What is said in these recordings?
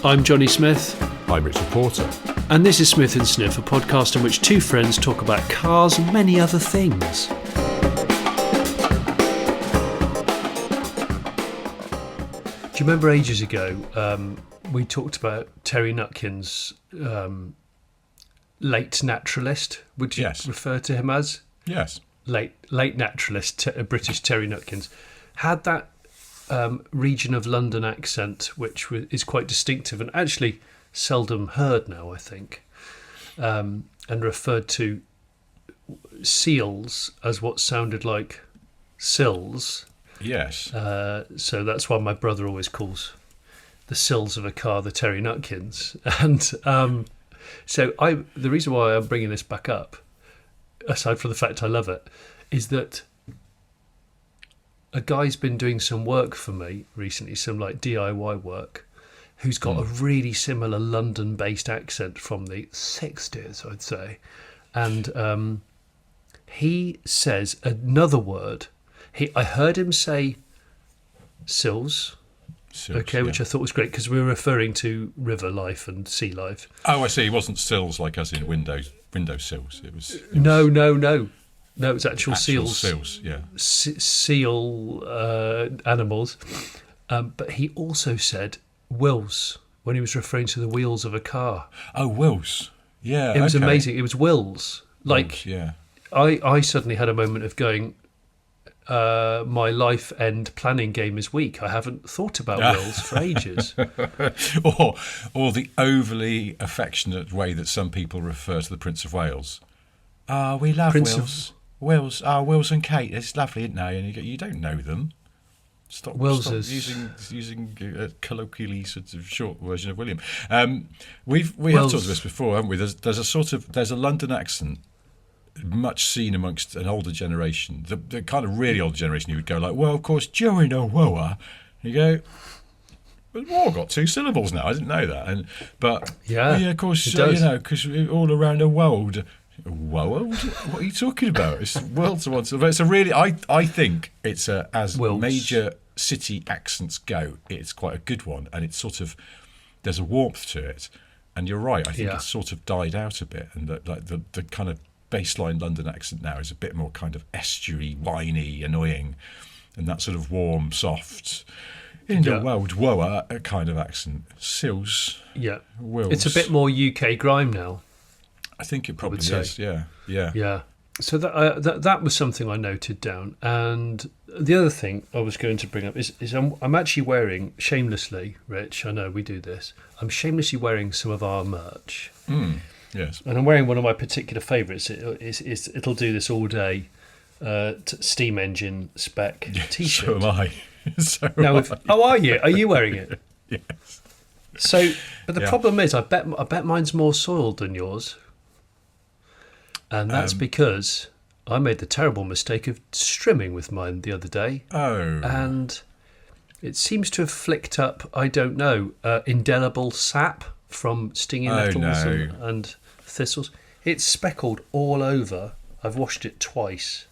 I'm Jonny Smith. I'm Richard Porter. And this is Smith and Sniff, a podcast in which two friends talk about cars and many other things. Do you remember ages ago we talked about Terry Nutkin's late naturalist? Would you refer to him as? Yes. Late naturalist, British Terry Nutkins. Had that region of London accent, which is quite distinctive and actually seldom heard now, I think, and referred to seals as what sounded like sills. Yes. So that's why my brother always calls the sills of a car the Terry Nutkins. And the reason why I'm bringing this back up, aside from the fact I love it, is that a guy's been doing some work for me recently, some like DIY work, who's got a really similar London-based accent from the 60s, I'd say. And he says another word. I heard him say sills, which I thought was great because we were referring to river life and sea life. Oh, I see. It wasn't sills like us in window sills. It was No, it's actual seals. Seals, yeah. Seal animals. But he also said wheels when he was referring to the wheels of a car. Oh, wheels. Yeah, it was amazing. It was wheels. Like, yeah. I suddenly had a moment of going, my life end planning game is weak. I haven't thought about wills for ages. or the overly affectionate way that some people refer to the Prince of Wales. We love Wills. Wills and Kate. It's lovely, isn't it? And you don't know them. Stop using a colloquially sort of short version of William. We have talked about this before, haven't we? There's a London accent, much seen amongst an older generation, the kind of really older generation. You would go like, well, of course, during a war. You go, but war got 2 syllables now. I didn't know that. Of course, because all around the world. World? What are you talking about? It's world to one. But it's a really, I think it's as Wills. Major city accents go, it's quite a good one, and it's sort of, there's a warmth to it. And you're right. I think it's sort of died out a bit, and the kind of baseline London accent now is a bit more kind of estuary, whiny, annoying, and that sort of warm, soft, in the world, woa kind of accent. Sills. Yeah. Wills. It's a bit more UK grime now. I think it probably is. Yeah. So that was something I noted down. And the other thing I was going to bring up is I'm actually wearing, shamelessly, Rich, I know we do this, I'm shamelessly wearing some of our merch. Yes. And I'm wearing one of my particular favourites. It'll do this all day, steam engine spec T-shirt. So am I. Are you? Are you wearing it? Yes. So, but the problem is, I bet mine's more soiled than yours. And that's because I made the terrible mistake of strimming with mine the other day. Oh. And it seems to have flicked up, I don't know, indelible sap from stinging nettles and thistles. It's speckled all over. I've washed it twice.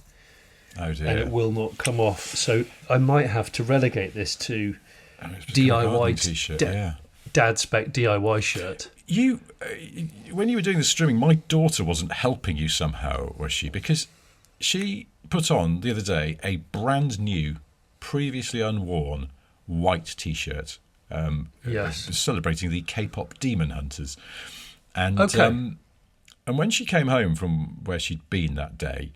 Oh dear. And it will not come off. So I might have to relegate this to DIY T-shirt. Dad spec DIY shirt. When you were doing the strimming, my daughter wasn't helping you somehow, was she? Because she put on the other day a brand new, previously unworn white T-shirt, celebrating the K-pop Demon Hunters, and when she came home from where she'd been that day,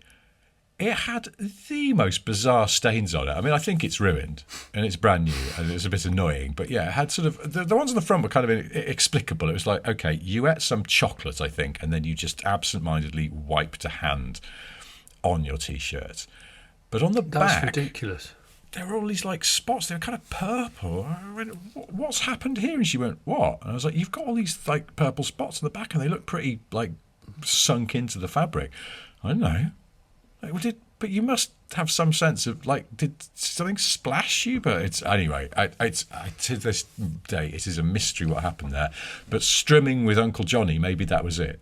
it had the most bizarre stains on it. I mean, I think it's ruined and it's brand new and it's a bit annoying. But yeah, it had sort of, the ones on the front were kind of inexplicable. It was like, okay, you ate some chocolate, I think, and then you just absentmindedly wiped a hand on your T-shirt. But on the back... That's ridiculous. There were all these like spots. They were kind of purple. I went, what's happened here? And she went, what? And I was like, you've got all these like purple spots on the back and they look pretty like sunk into the fabric. I don't know. But you must have some sense of like, did something splash you? But it's anyway. To this day, it is a mystery what happened there. But strimming with Uncle Jonny, maybe that was it.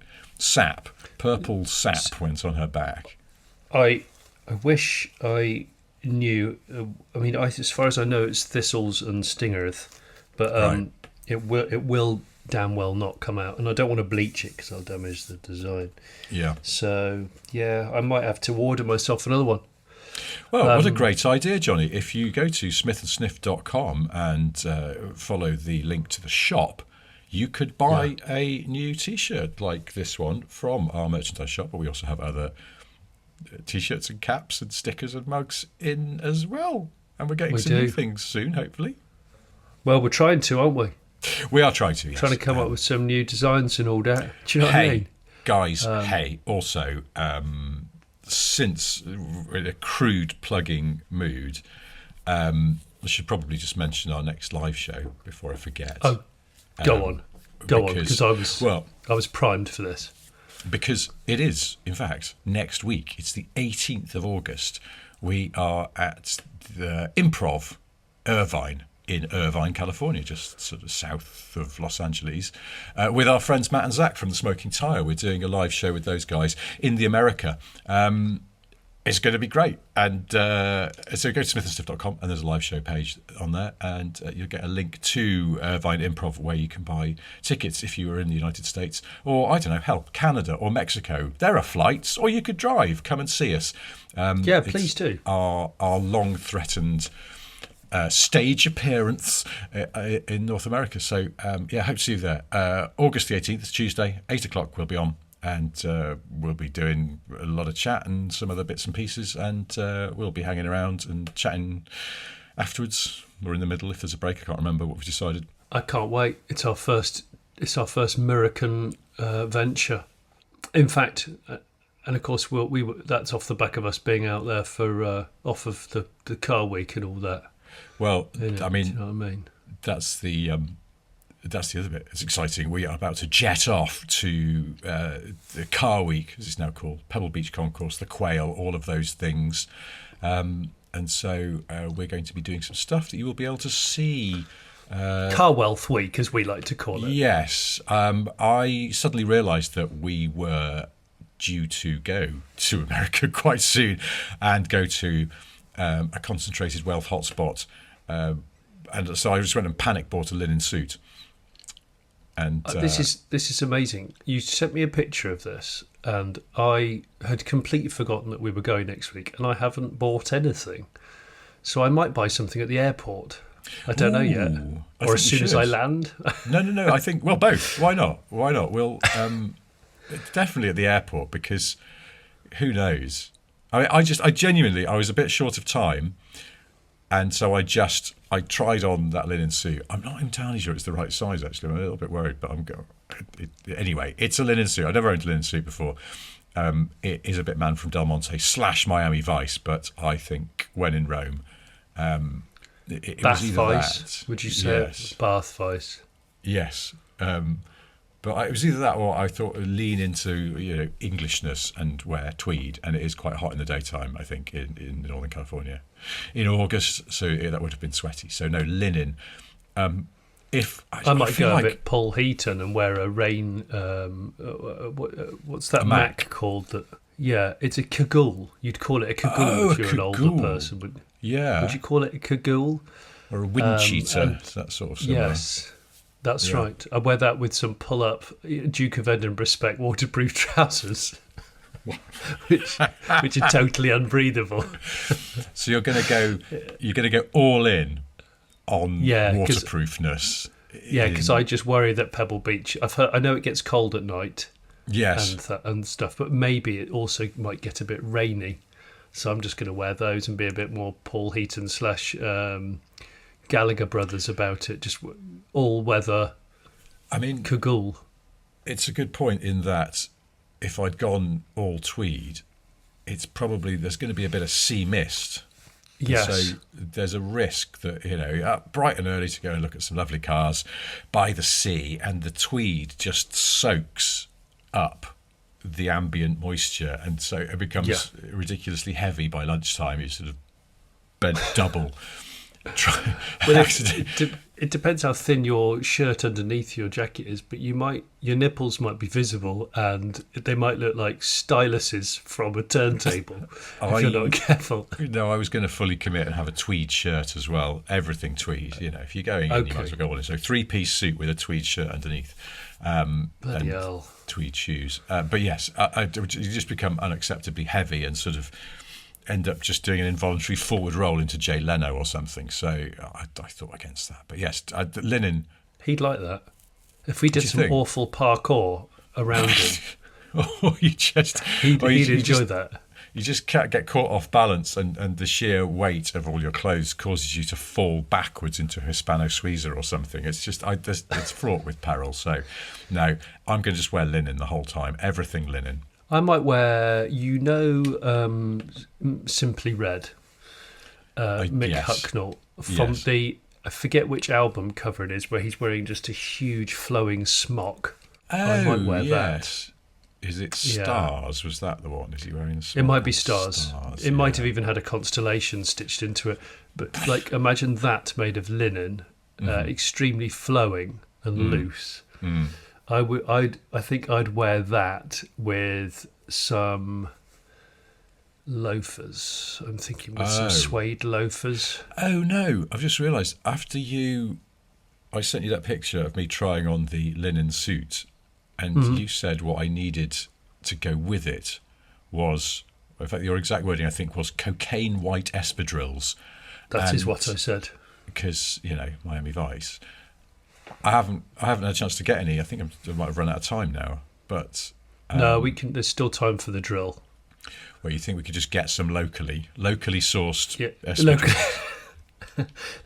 Purple sap went on her back. I wish I knew. I mean, as far as I know, it's thistles and stingers. But it will damn well not come out, and I don't want to bleach it because I'll damage the design. Yeah. So yeah, I might have to order myself another one. Well, what a great idea, Jonny. If you go to smithandsniff.com and follow the link to the shop, you could buy a new T-shirt like this one from our merchandise shop, but we also have other T-shirts and caps and stickers and mugs in as well. And we're getting some new things soon, hopefully. Well, we're trying to, aren't we? We are trying to, yes. Trying to come up with some new designs and all that. Do you know what I mean? Guys, also, since in a crude plugging mood, I should probably just mention our next live show before I forget. Oh, go on, because I was primed for this. Because it is, in fact, next week. It's the 18th of August. We are at the Improv Irvine in Irvine, California, just sort of south of Los Angeles, with our friends Matt and Zach from The Smoking Tire. We're doing a live show with those guys in the America. It's going to be great. And so go to smithandsniff.com and there's a live show page on there, and you'll get a link to Irvine Improv where you can buy tickets if you are in the United States, or, I don't know, hell, Canada or Mexico. There are flights, or you could drive. Come and see us. Please do. Our long-threatened stage appearance in North America. So, hope to see you there. August the 18th, it's Tuesday, 8 o'clock we'll be on. And we'll be doing a lot of chat and some other bits and pieces, and we'll be hanging around and chatting afterwards or in the middle if there's a break. I can't remember what we've decided. I can't wait. It's our first American venture. In fact, and of course that's off the back of us being out there for off of the car week and all that. Well, I mean, do you know what I mean? That's the other bit. It's exciting. We are about to jet off to the Car Week, as it's now called, Pebble Beach Concourse, the Quail, all of those things. And so we're going to be doing some stuff that you will be able to see. Car Wealth Week, as we like to call it. Yes. I suddenly realised that we were due to go to America quite soon and go to a concentrated wealth hotspot. And so I just went and panic bought a linen suit. And this is amazing. You sent me a picture of this, and I had completely forgotten that we were going next week, and I haven't bought anything. So I might buy something at the airport. I don't know yet, or as soon as I land. No. I think both. Why not? We'll definitely at the airport, because who knows? I genuinely was a bit short of time. And so I tried on that linen suit. I'm not entirely sure it's the right size, actually. I'm a little bit worried, but anyway, it's a linen suit. I've never owned a linen suit before. It is a bit Man from Del Monte / Miami Vice, but I think when in Rome, it Bath was either Vice, that. would you say? Yes. Bath Vice. Yes. But it was either that or I thought lean into Englishness and wear tweed, and it is quite hot in the daytime, I think, in Northern California in August, so that would have been sweaty. So no linen. I might go a bit Paul Heaton and wear a rain. What's that Mac called? It's a cagoule. You'd call it a cagoule if you're an older person. Would you call it a cagoule or a wind cheater? That sort of similar. Yes. That's right. I wear that with some pull-up Duke of Edinburgh spec waterproof trousers, which are totally unbreathable. So you're going to go all in on waterproofness. Yeah, because I just worry that Pebble Beach. I know it gets cold at night. Yes, and stuff, but maybe it also might get a bit rainy. So I'm just going to wear those and be a bit more Paul Heaton / Gallagher Brothers about it, just all weather. I mean, cagoule. It's a good point in that if I'd gone all tweed, it's probably there's going to be a bit of sea mist. Yes. So there's a risk that up bright and early to go and look at some lovely cars by the sea, and the tweed just soaks up the ambient moisture, and so it becomes ridiculously heavy by lunchtime. You sort of bent double. it depends how thin your shirt underneath your jacket is, but your nipples might be visible and they might look like styluses from a turntable if you're not careful. No, I was going to fully commit and have a tweed shirt as well. Everything tweed. If you're going in, you might as well go all in. So 3-piece suit with a tweed shirt underneath. Bloody hell. Tweed shoes. But yes, you just become unacceptably heavy and sort of end up just doing an involuntary forward roll into Jay Leno or something. So I thought against that. But yes, linen. He'd like that. If we did some awful parkour around him, he'd enjoy that. You just can't get caught off balance, and the sheer weight of all your clothes causes you to fall backwards into a Hispano-Suiza or something. It's just, it's fraught with peril. So, no, I'm going to just wear linen the whole time. Everything linen. I might wear, Simply Red, Mick Hucknall from the, I forget which album cover it is, where he's wearing just a huge flowing smock. I might wear that. Is it Stars? Was that the one? Is he wearing a smock? It might be Stars. It might have even had a constellation stitched into it. But imagine that made of linen, extremely flowing and loose. Mm. I think I'd wear that with some loafers. I'm thinking with some suede loafers. Oh no! I've just realised I sent you that picture of me trying on the linen suit, and you said what I needed to go with it was, in fact, your exact wording I think was cocaine white espadrilles. That is what I said. Because Miami Vice. I haven't had a chance to get any. I think I might have run out of time now. But no, we can. There's still time for the drill. Well, you think we could just get some locally sourced?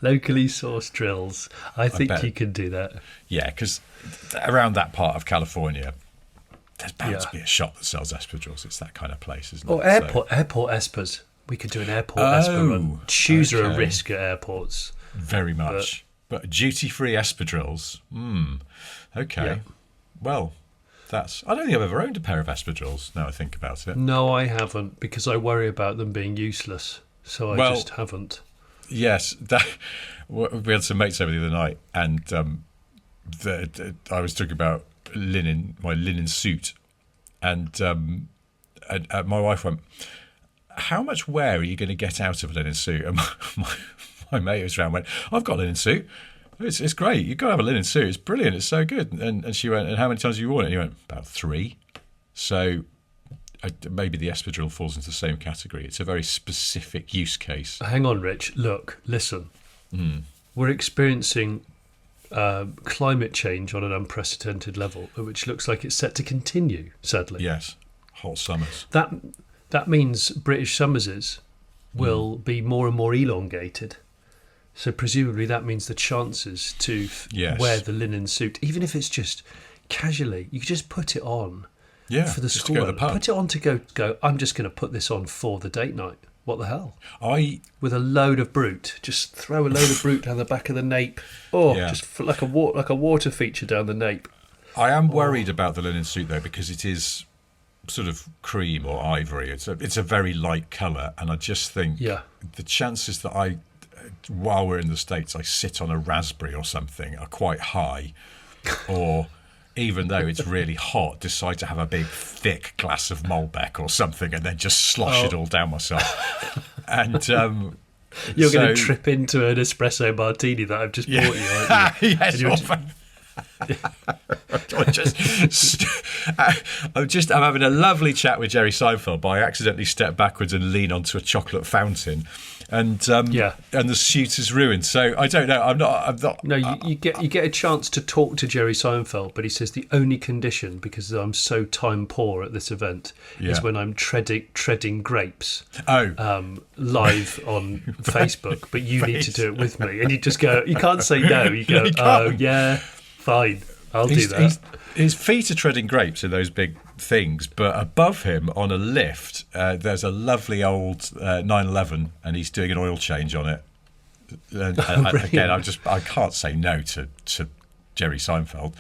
Locally sourced drills. I think you can do that. Yeah, because around that part of California, there's bound to be a shop that sells espadrilles. It's that kind of place, isn't it? Or airport espas. We could do an airport espa run. Shoes are a risk at airports. Very much. But duty-free espadrilles. Okay. Yeah. Well, I don't think I've ever owned a pair of espadrilles, now I think about it. No, I haven't, because I worry about them being useless. So I just haven't. Yes. We had some mates over the other night, and I was talking about my linen suit. And my wife went, how much wear are you going to get out of a linen suit? And my mate was around and went, I've got a linen suit. It's great. You've got to have a linen suit. It's brilliant. It's so good. And she went, and how many times have you worn it? And he went, about 3. So maybe the espadrille falls into the same category. It's a very specific use case. Hang on, Rich. Look, listen. We're experiencing climate change on an unprecedented level, which looks like it's set to continue, sadly. Yes. Hot summers. That means British summers will be more and more elongated. So presumably that means the chances to wear the linen suit, even if it's just casually, you just put it on for the school. Put it on to go, I'm just going to put this on for the date night. What the hell? With a load of Brute. Just throw a load of Brute down the back of the nape. Just like a water feature down the nape. I am worried about the linen suit, though, because it is sort of cream or ivory. It's a very light colour, and I just think the chances that while we're in the States, I sit on a raspberry or something are quite high, or even though it's really hot, decide to have a big thick glass of Malbec or something and then just slosh it all down myself. And you're going to trip into an espresso martini that I've just bought you, aren't you? Yes, I'm having a lovely chat with Jerry Seinfeld, but I accidentally step backwards and lean onto a chocolate fountain, and the suit is ruined. So I don't know. I'm not. No, you get a chance to talk to Jerry Seinfeld, but he says the only condition, because I'm so time poor at this event, is when I'm treading grapes. Live on Facebook, but you need to do it with me, and you just go. You can't say no. You go. Oh yeah. Fine, I'll do that. His feet are treading grapes in those big things, but above him on a lift, there's a lovely old 911, and he's doing an oil change on it. And again, I can't say no to Jerry Seinfeld.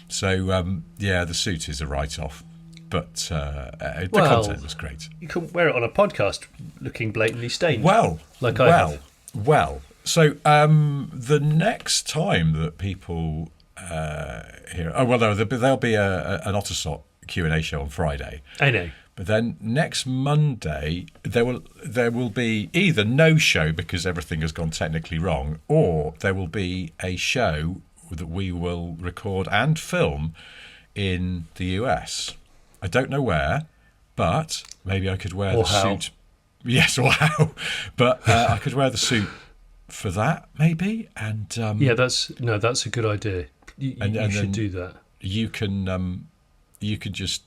So the suit is a write-off, but the content was great. You can wear it on a podcast, looking blatantly stained. Well, So the next time that people hear, there'll be an Ottersot Q&A show on Friday. I know. But then next Monday there will be either no show because everything has gone technically wrong, or there will be a show that we will record and film in the US. I don't know where, but maybe I could wear the suit. Yes, or how? But I could wear the suit for that, maybe. And that's a good idea. You should do that. You can just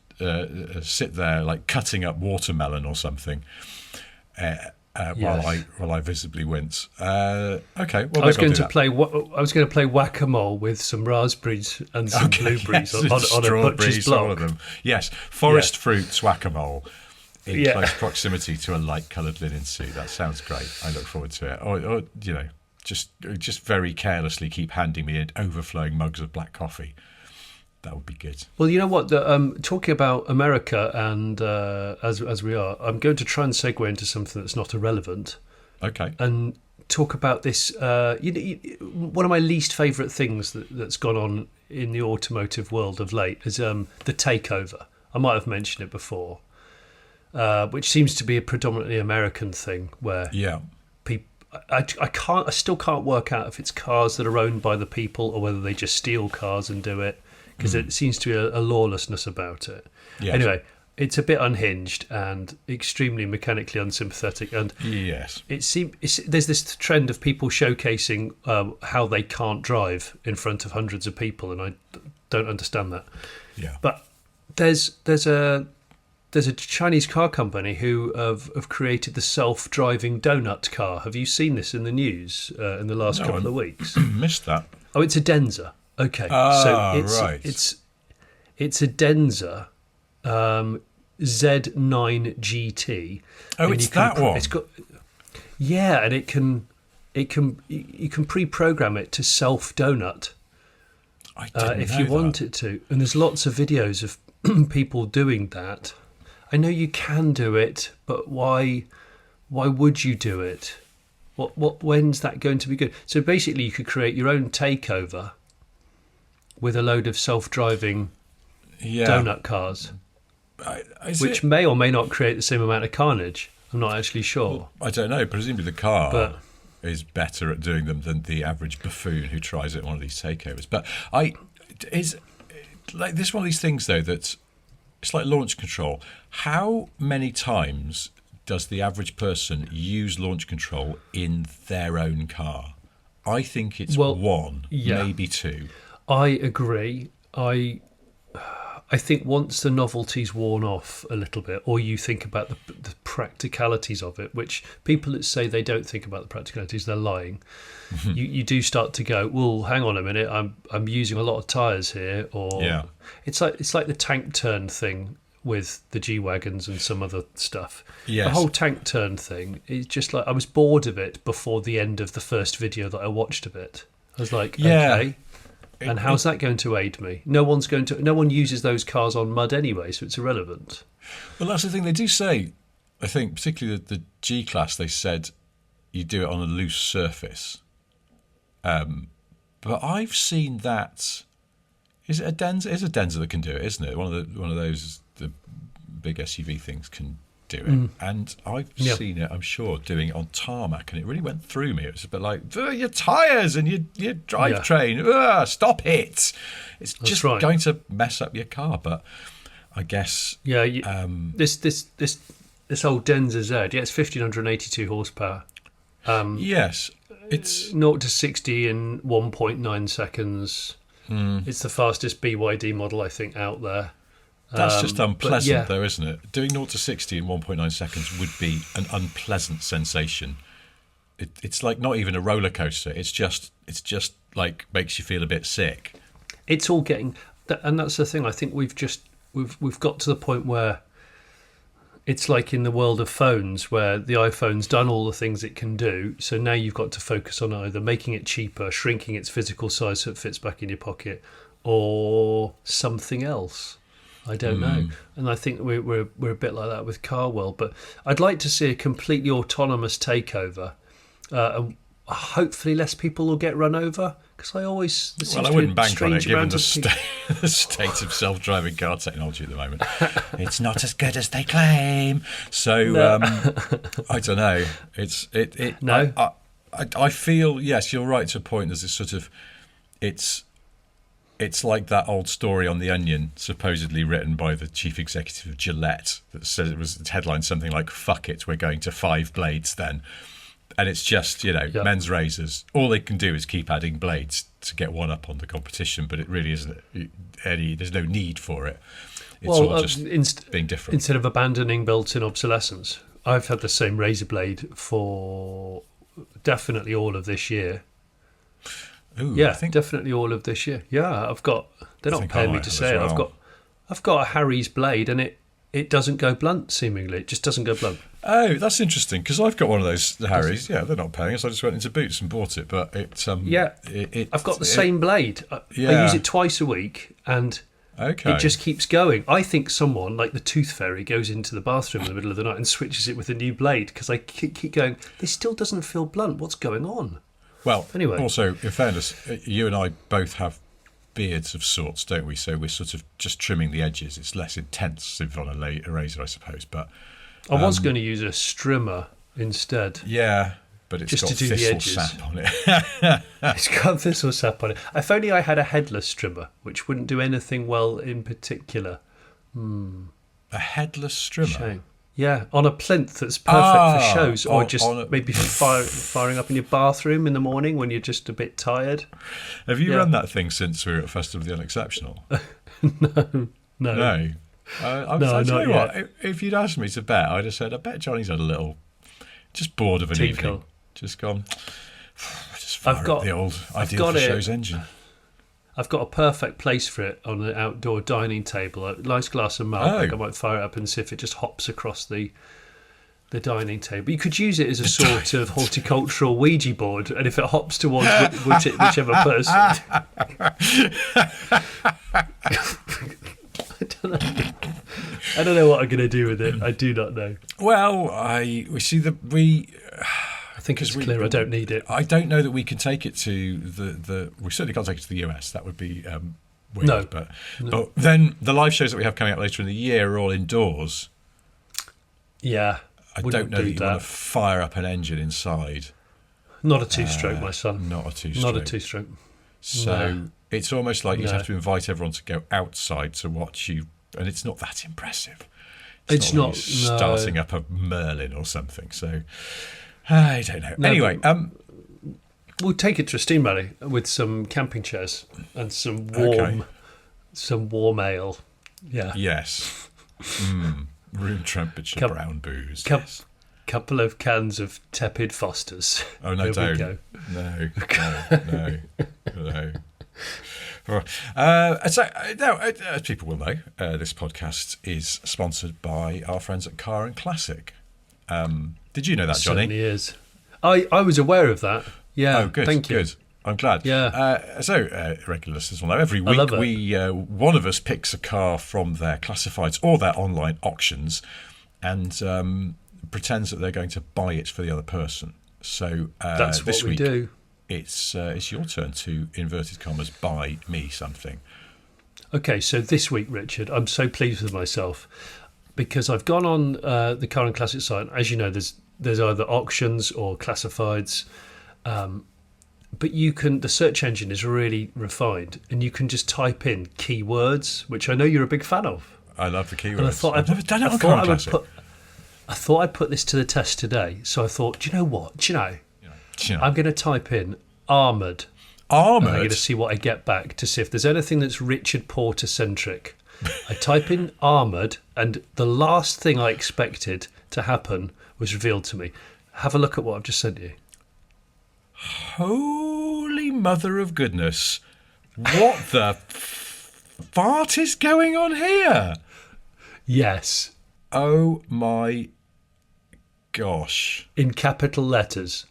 sit there like cutting up watermelon or something while I visibly wince. Okay. Well, I was going to play whack-a-mole with some raspberries and some blueberries on a butcher's block. All of them. Yes, forest fruits whack-a-mole in close proximity to a light-coloured linen suit. That sounds great. I look forward to it. Or just very carelessly keep handing me overflowing mugs of black coffee. That would be good. Well, you know what? Talking about America, and as we are, I'm going to try and segue into something that's not irrelevant. Okay. And talk about this. One of my least favourite things that's gone on in the automotive world of late is the takeover. I might have mentioned it before, which seems to be a predominantly American thing, where people. I still can't work out if it's cars that are owned by the people or whether they just steal cars and do it. Because it seems to be a lawlessness about it. Yes. Anyway, it's a bit unhinged and extremely mechanically unsympathetic. And yes, there's this trend of people showcasing how they can't drive in front of hundreds of people, and I don't understand that. Yeah. But there's a Chinese car company who have created the self-driving donut car. Have you seen this in the news in the last couple of weeks? Missed that. Oh, it's a Denza. Okay, so it's a Denza Z9 GT. Oh, it's that one. It's got and you can pre-program it to self donut. I didn't if know you that. want it to, and there's lots of videos of people doing that. I know you can do it, but why would you do it? When's that going to be good? So basically, you could create your own takeover with a load of self-driving donut cars, which may or may not create the same amount of carnage. I'm not actually sure. Well, I don't know. Presumably the car is better at doing them than the average buffoon who tries it at one of these takeovers. But is like this one of these things though that it's like launch control. How many times does the average person use launch control in their own car? I think it's one, maybe two. I agree. I think once the novelty's worn off a little bit, or you think about the practicalities of it, which people that say they don't think about the practicalities, they're lying. You do start to go, well, hang on a minute, I'm using a lot of tyres here, or it's like the tank turn thing with the G-Wagons and some other stuff. Yes. The whole tank turn thing is just like, I was bored of it before the end of the first video that I watched of it. I was like, okay. And how's that going to aid me? No one uses those cars on mud anyway, so it's irrelevant. Well, that's the thing they do say. I think particularly the G class, they said you do it on a loose surface. But I've seen that. Is it a Denza? It's a Denza that can do it, isn't it? One of those the big SUV things can do it, and I've seen it. I'm sure doing it on tarmac, and it really went through me. It was a bit like your tyres and your drivetrain. Stop it! It's just going to mess up your car. But I guess this old Denza Z, it's 1582 horsepower. Yes, it's 0 to 60 in 1.9 seconds. It's the fastest BYD model I think out there. That's just unpleasant, though, isn't it? Doing 0 to 60 in 1.9 seconds would be an unpleasant sensation. It's like not even a roller coaster. It's just like makes you feel a bit sick. It's all getting, and that's the thing. I think we've got to the point where it's like in the world of phones, where the iPhone's done all the things it can do. So now you've got to focus on either making it cheaper, shrinking its physical size so it fits back in your pocket, or something else. I don't know. And I think we're a bit like that with car world. But I'd like to see a completely autonomous takeover. hopefully less people will get run over. Because I always... Well, I wouldn't bank on it, given the state of self-driving car technology at the moment. It's not as good as they claim. So, No. I don't know. No. I feel, yes, you're right to a point. There's this sort of... It's like that old story on The Onion, supposedly written by the chief executive of Gillette, that said it was headlined something like, "Fuck it, we're going to 5 blades then." And it's just, men's razors. All they can do is keep adding blades to get one up on the competition, but it really isn't there's no need for it. It's all just being different. Instead of abandoning built-in obsolescence, I've had the same razor blade for definitely all of this year. Ooh, yeah, definitely all of this year. Yeah, they're not paying me to say it. Well. I've got a Harry's blade, and it doesn't go blunt, seemingly. It just doesn't go blunt. Oh, that's interesting, because I've got one of those Harrys. Yeah, they're not paying us. I just went into Boots and bought it, but I've got the same blade. I use it twice a week, and it just keeps going. I think someone, like the Tooth Fairy, goes into the bathroom in the middle of the night and switches it with a new blade, because I keep going, this still doesn't feel blunt. What's going on? Well, anyway. Also, in fairness, you and I both have beards of sorts, don't we? So we're sort of just trimming the edges. It's less intense on a razor, I suppose. But I was going to use a strimmer instead. Yeah, but it's just got to do thistle the edges. sap on it. It's got thistle sap on it. If only I had a headless trimmer, which wouldn't do anything well in particular. A headless trimmer? Shame. Yeah, on a plinth that's perfect for shows, or just maybe firing up in your bathroom in the morning when you're just a bit tired. Have you run that thing since we were at Festival of the Unexceptional? No. Not yet. If you'd asked me to bet, I'd have said, I bet Johnny's had a little, just bored of an evening. Just gone, just fire up the old Ideal for Shows engine. I've got a perfect place for it on an outdoor dining table. A nice glass of Malbec. I might fire it up and see if it just hops across the dining table. You could use it as a sort of horticultural Ouija board, and if it hops towards whichever person... I don't know what I'm going to do with it. I do not know. Well, I think it's clear I don't need it. I don't know that we can take it to we certainly can't take it to the US. That would be weird. No. But then the live shows that we have coming up later in the year are all indoors. Yeah. I don't know that you want to fire up an engine inside. Not a two-stroke, my son. Not a two-stroke. Not a two-stroke. So it's almost like you'd have to invite everyone to go outside to watch you, and it's not that impressive. It's not like starting up a Merlin or something. So I don't know. No, anyway, we'll take it to a steam rally with some camping chairs and some warm ale. Yeah. Yes. Room temperature brown booze. Couple of cans of tepid Fosters. Oh no! Don't. No. As people will know, this podcast is sponsored by our friends at Car and Classic. Did you know that, Johnny? Certainly is. I was aware of that. Yeah. Oh, good. Thank you. Good. I'm glad. Yeah. Regular listeners will know, every week one of us picks a car from their classifieds or their online auctions and pretends that they're going to buy it for the other person. So that's this what we week, do. It's your turn to, inverted commas, buy me something. Okay, so this week, Richard, I'm so pleased with myself because I've gone on the Car and Classic site. As you know, there's either auctions or classifieds. But the search engine is really refined, and you can just type in keywords, which I know you're a big fan of. I love the keywords. And I've never done it on Car and Classic. I thought I'd put this to the test today. So I thought, do you know what? I'm going to type in armoured. Armoured? I'm going to see what I get back to see if there's anything that's Richard Porter-centric. I type in armoured, and the last thing I expected to happen was revealed to me. Have a look at what I've just sent you. Holy mother of goodness. What the fart is going on here? Yes. Oh my gosh. In capital letters.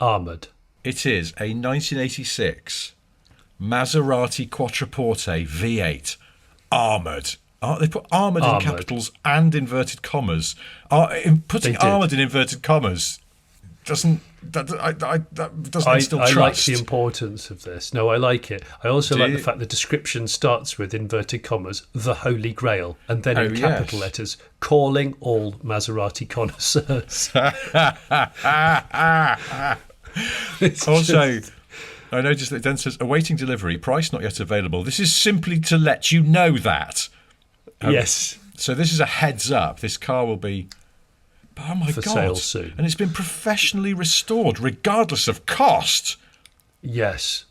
Armoured. It is a 1986 Maserati Quattroporte V8. Armoured. They put armoured in capitals and inverted commas. Putting armoured in inverted commas instill I trust. like the importance of this. No, I like it. I also like the fact the description starts with inverted commas, the Holy Grail, and then in capital letters, calling all Maserati connoisseurs. Also, I noticed that it then says, awaiting delivery, price not yet available. This is simply to let you know that. Yes. So this is a heads up. This car will be... Oh my for God. sale soon. And it's been professionally restored, regardless of cost. Yes.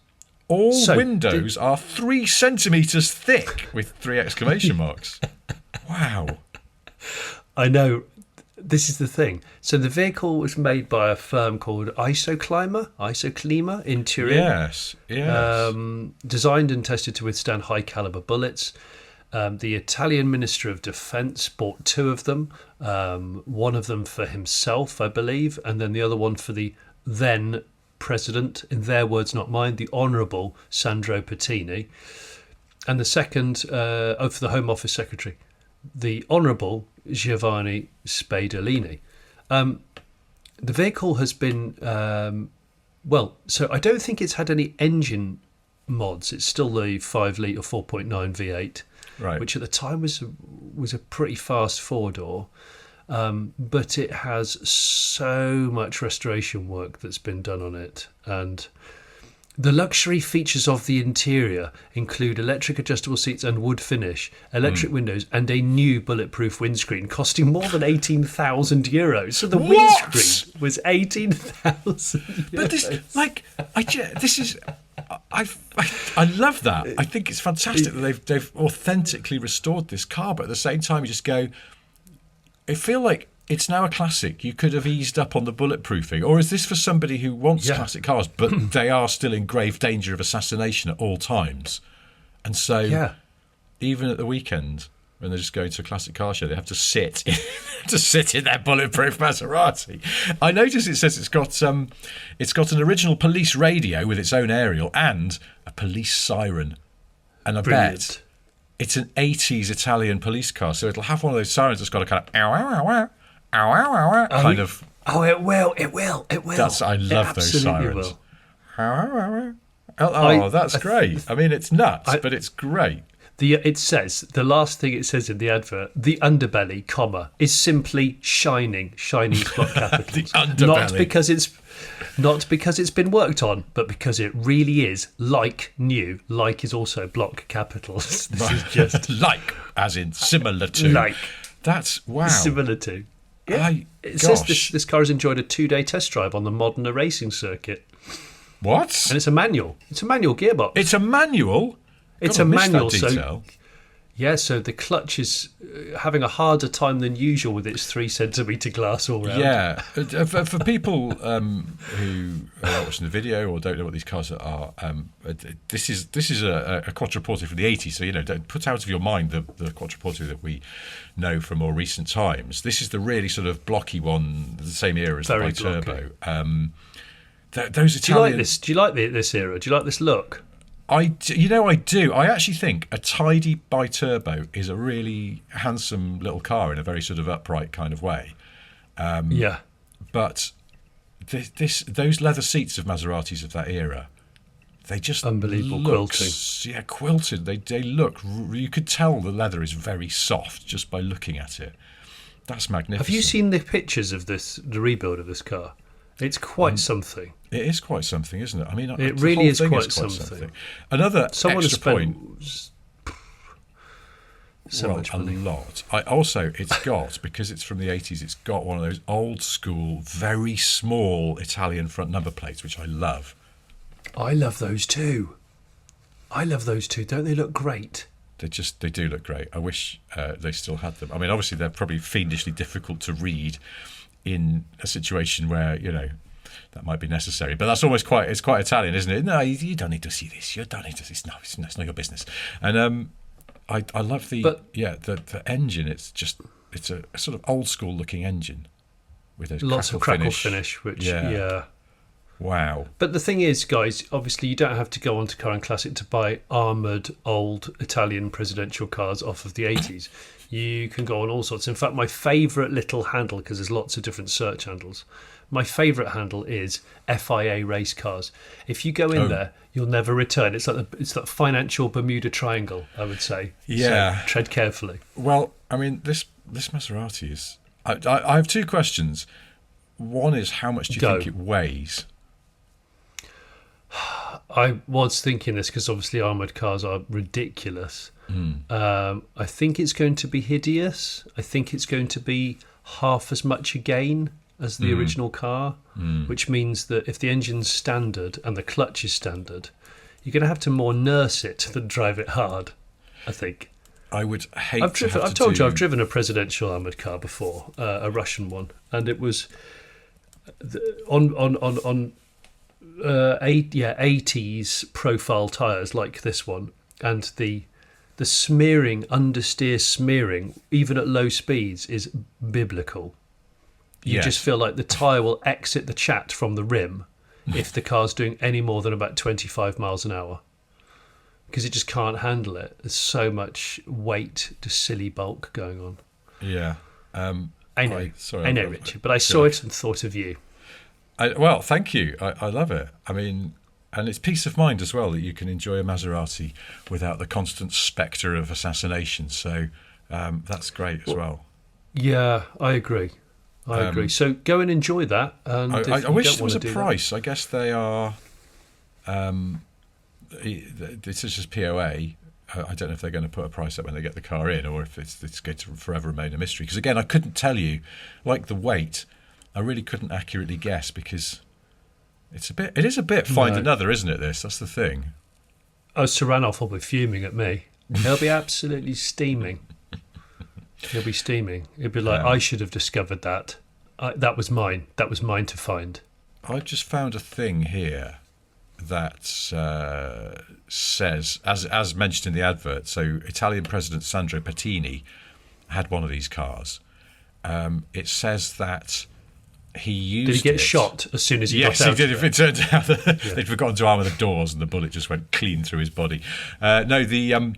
All windows are 3 centimetres thick, with 3 exclamation marks. Wow. I know. This is the thing. So the vehicle was made by a firm called Isoclima in Turin. Yes. Designed and tested to withstand high caliber bullets. The Italian Minister of Defence bought 2 of them, one of them for himself, I believe, and then the other one for the then President, in their words, not mine, the Honourable Sandro Pertini, and the second for the Home Office Secretary, the Honourable Giovanni Spadolini. The vehicle has been, so I don't think it's had any engine mods. It's still the 5-litre 4.9 V8. Right. Which at the time was a pretty fast 4-door, but it has so much restoration work that's been done on it. And the luxury features of the interior include electric adjustable seats and wood finish, electric windows, and a new bulletproof windscreen costing more than €18,000. So the windscreen was €18,000. But this is... I love that. I think it's fantastic that they've authentically restored this car, but at the same time you just go, I feel like it's now a classic. You could have eased up on the bulletproofing, or is this for somebody who wants classic cars but they are still in grave danger of assassination at all times, and so even at the weekend when they're just going to a classic car show, they have to sit in their bulletproof Maserati. I noticed it says it's got an original police radio with its own aerial and a police siren. And I bet it's an 80s Italian police car, so it'll have one of those sirens that's got a kind of ow, ow, ow, ow, ow, ow, ow, kind of... Oh, it will. I love those sirens. Oh, that's great. I mean, it's nuts, but it's great. It says, the last thing it says in the advert, the underbelly, is simply shining block capitals. The underbelly. Not because it's been worked on, but because it really is like new. Like is also block capitals. This is just like, as in similar to. Like. That's wow. Similar to. Yeah. It says this car has enjoyed a 2-day test drive on the Modena racing circuit. What? And it's a manual. It's a manual gearbox. It's a manual? It's a manual, so the clutch is having a harder time than usual with its 3 centimetre glass all round. Yeah, for people who are watching the video or don't know what these cars are, this is a quattroporte from the 80s. So don't put out of your mind the quattroporte that we know from more recent times. This is the really sort of blocky one, the same era as the bi-turbo. Those Italian. Do you like this? Do you like this era? Do you like this look? I do. I actually think a tidy bi-turbo is a really handsome little car in a very sort of upright kind of way. But those leather seats of Maseratis of that era, they just unbelievable quilting. Yeah, quilted. They look. You could tell the leather is very soft just by looking at it. That's magnificent. Have you seen the pictures of the rebuild of this car? It's quite something. It is quite something, isn't it? I mean, it really is quite something. Another Someone extra point. Much money. A lot. It's got, because it's from the 80s, it's got one of those old school, very small Italian front number plates, which I love. I love those too. Don't they look great? They do look great. I wish they still had them. I mean, obviously they're probably fiendishly difficult to read in a situation where that might be necessary, but that's almost quite Italian, isn't it? No, you don't need to see this. You don't need to see this. No, it's not your business. And I love the engine. It's a sort of old school looking engine with those lots of crackle finish, which wow. But the thing is, guys, obviously you don't have to go onto Car and Classic to buy armoured old Italian presidential cars off of the 80s. You can go on all sorts. In fact, my favourite little handle, because there's lots of different search handles, my favourite handle is FIA race cars. If you go in there, you'll never return. It's like that financial Bermuda Triangle, I would say. Yeah. So tread carefully. Well, I mean, this Maserati is... I have two questions. One is, how much do you think it weighs? I was thinking this because obviously armoured cars are ridiculous. I think it's going to be hideous. I think it's going to be half as much again as the original car, which means that if the engine's standard and the clutch is standard, you're going to have to more nurse it than drive it hard, I think. I would hate I've told you I've driven a presidential armoured car before, a Russian one, and it was on 80s profile tyres like this one, and the smearing, understeer smearing, even at low speeds, is biblical. You just feel like the tyre will exit the chat from the rim if the car's doing any more than about 25 miles an hour, because it just can't handle it. There's so much weight to silly bulk going on. Yeah. I know, Richard, but I saw it and thought of you. Well, thank you. I love it. I mean, and it's peace of mind as well that you can enjoy a Maserati without the constant spectre of assassination. So that's great as well. Yeah, I agree. I agree. So go and enjoy that. And I wish there was a price. I guess they are... this is just POA. I don't know if they're going to put a price up when they get the car in, or if it's going to forever remain a mystery. Because again, I couldn't tell you, like the weight, I really couldn't accurately guess, because it is a bit find another, isn't it? That's the thing. Oh, Saranov will be fuming at me. He'll be absolutely steaming. He'll be steaming. He'll be like, I should have discovered that. That was mine. That was mine to find. I've just found a thing here that says, as mentioned in the advert, so Italian President Sandro Pertini had one of these cars. It says that he used it. Did he get shot as soon as he got out? Yes, he did. If it turned out that they'd forgotten to armour the doors and the bullet just went clean through his body. No, the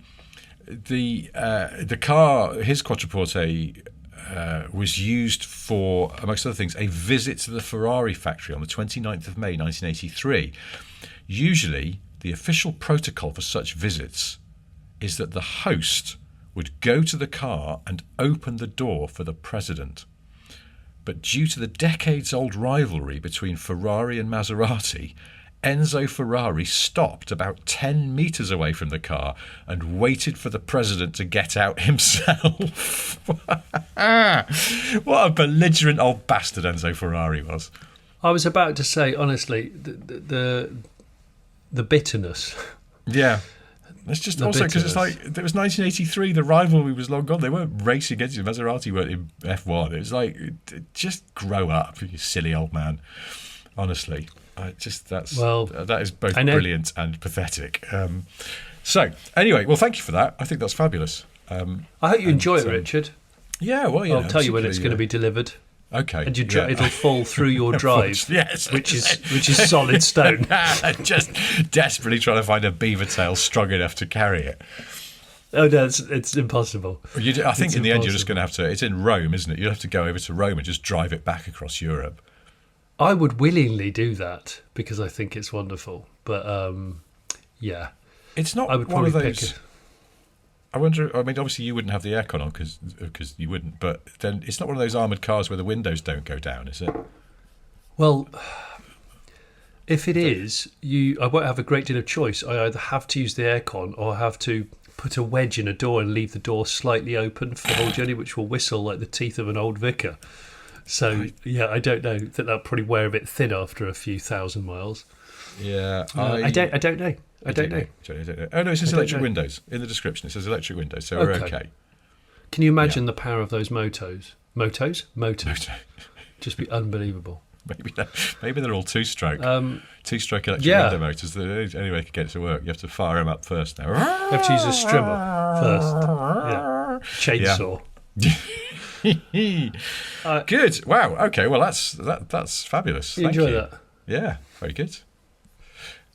car, his Quattroporte, was used for, amongst other things, a visit to the Ferrari factory on the 29th of May 1983. Usually, the official protocol for such visits is that the host would go to the car and open the door for the president. But due to the decades-old rivalry between Ferrari and Maserati, Enzo Ferrari stopped about 10 metres away from the car and waited for the president to get out himself. What a belligerent old bastard Enzo Ferrari was. I was about to say, honestly, the bitterness. Yeah. It's just also because it's like, it was 1983, the rivalry was long gone. They weren't racing against you. Maserati weren't in F1. It was like, just grow up, you silly old man. Honestly. That is both brilliant and pathetic. So, anyway, well, thank you for that. I think that's fabulous. I hope you enjoy it, Richard. Yeah, well, I'll tell you when it's going to be delivered. Okay. And it'll fall through your drive, yes, which is solid stone. Just desperately trying to find a beaver tail strong enough to carry it. Oh no, it's impossible. I think in the end you're just going to have to. It's in Rome, isn't it? You have to go over to Rome and just drive it back across Europe. I would willingly do that because I think it's wonderful. But yeah, it's not. I would probably pick it. I wonder. I mean, obviously you wouldn't have the aircon on because you wouldn't. But then it's not one of those armoured cars where the windows don't go down, is it? Well, if it is, I won't have a great deal of choice. I either have to use the aircon or I have to put a wedge in a door and leave the door slightly open for the whole journey, which will whistle like the teeth of an old vicar. So, yeah, I don't know. That'll probably wear a bit thin after a few thousand miles. Yeah. I don't know. I don't know. Oh, no, it says electric windows. In the description, it says electric windows, so we're okay. Can you imagine the power of those motos? Motos? Just be unbelievable. Maybe they're all two-stroke. Two-stroke electric window motors. The only way to get it to work, you have to fire them up first now. You have to use a strimmer first. Yeah. Chainsaw. Good. Wow. Okay. Well, that's fabulous. Thank you. Enjoy that. Yeah. Very good.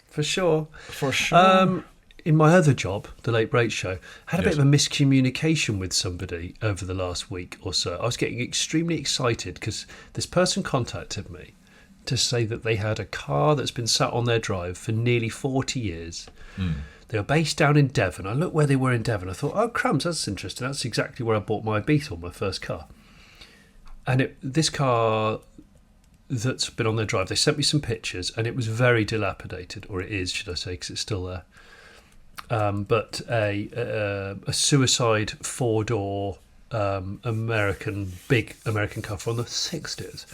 For sure. For sure. In my other job, the Late Break Show, I had a bit of a miscommunication with somebody over the last week or so. I was getting extremely excited because this person contacted me to say that they had a car that's been sat on their drive for nearly 40 years. They were based down in Devon. I looked where they were in Devon. I thought, oh, crumbs, that's interesting. That's exactly where I bought my Beetle, my first car. And this car that's been on their drive, they sent me some pictures, and it was very dilapidated, or it is, should I say, because it's still there. But a suicide 4-door big American car from the 60s.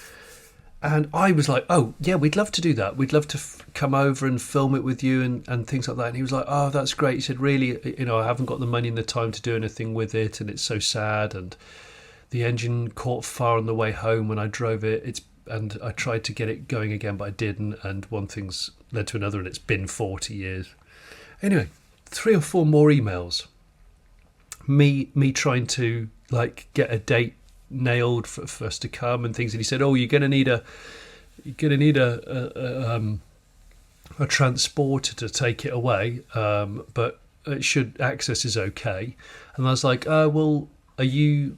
And I was like, oh, yeah, we'd love to do that. We'd love to come over and film it with you and things like that. And he was like, oh, that's great. He said, really, I haven't got the money and the time to do anything with it, and it's so sad. And the engine caught fire on the way home when I drove it. And I tried to get it going again, but I didn't. And one thing's led to another, and it's been 40 years. Anyway, 3 or 4 more emails. Me trying to get a date nailed for us to come and things, and he said, "Oh, you're gonna need a transporter to take it away, but access is okay." And I was like, "Well, are you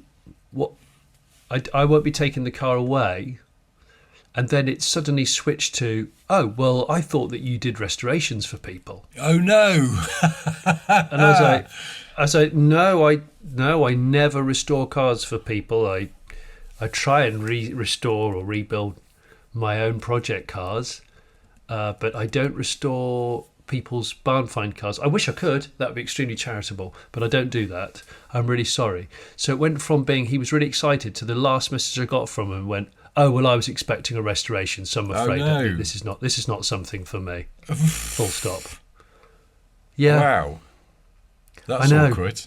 what? I won't be taking the car away." And then it suddenly switched to, "Oh, well, I thought that you did restorations for people." Oh no! And I was like, no, I never restore cars for people. I try and restore or rebuild my own project cars, but I don't restore people's barn find cars. I wish I could. That would be extremely charitable, but I don't do that. I'm really sorry. So it went from being he was really excited to the last message I got from him went, "Oh, well, I was expecting a restoration, so I'm afraid that this is not something for me." Full stop. Yeah. Wow. That's awkward.